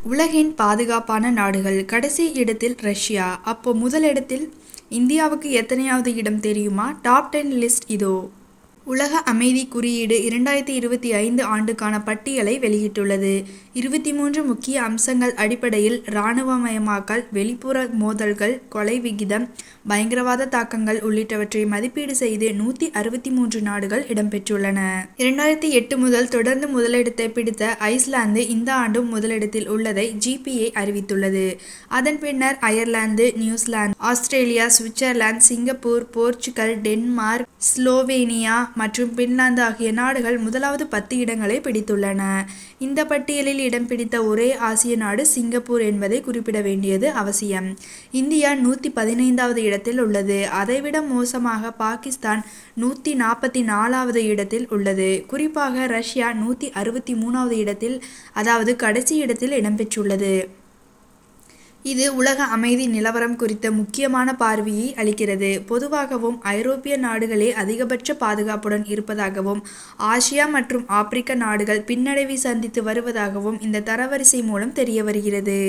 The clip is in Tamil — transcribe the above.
உலகின் பாதுகாப்பான நாடுகள் கடைசி இடத்தில் ரஷ்யா. அப்போ முதலிடத்தில் இந்தியாவுக்கு எத்தனையாவது இடம் தெரியுமா? டாப் 10 லிஸ்ட் இதோ. உலக அமைதி குறியீடு 2025 ஆண்டுக்கான பட்டியலை வெளியிட்டுள்ளது. 23 முக்கிய அம்சங்கள் அடிப்படையில் இராணுவமயமாக்கல், வெளிப்புற மோதல்கள், கொலை விகிதம், பயங்கரவாத தாக்கங்கள் உள்ளிட்டவற்றை மதிப்பீடு செய்து 163 நாடுகள் இடம்பெற்றுள்ளன. 2008 முதல் தொடர்ந்து முதலிடத்தை பிடித்த ஐஸ்லாந்து இந்த ஆண்டும் முதலிடத்தில் உள்ளதை GPA அறிவித்துள்ளது. அதன் பின்னர் Ireland, New Zealand, Australia, Switzerland, Singapore, Portugal, Denmark, Slovenia மற்றும் பின்லாந்து ஆகிய நாடுகள் முதலாவது 10 இடங்களை பிடித்துள்ளன. இந்த பட்டியலில் இடம் பிடித்த ஒரே ஆசிய நாடு சிங்கப்பூர் என்பதை குறிப்பிட வேண்டியது அவசியம். இந்தியா 115வது இடத்தில் உள்ளது. அதைவிட மோசமாக பாகிஸ்தான் 144வது இடத்தில் உள்ளது. குறிப்பாக ரஷ்யா 163வது இடத்தில், அதாவது கடைசி இடத்தில் இடம்பெற்றுள்ளது. இது உலக அமைதி நிலவரம் குறித்த முக்கியமான பார்வையை அளிக்கிறது. பொதுவாகவும் ஐரோப்பிய நாடுகளே அதிகபட்ச பாதுகாப்புடன் இருப்பதாகவும், ஆசியா மற்றும் ஆப்பிரிக்க நாடுகள் பின்னடைவை சந்தித்து வருவதாகவும் இந்த தரவரிசை மூலம் தெரியவருகிறது.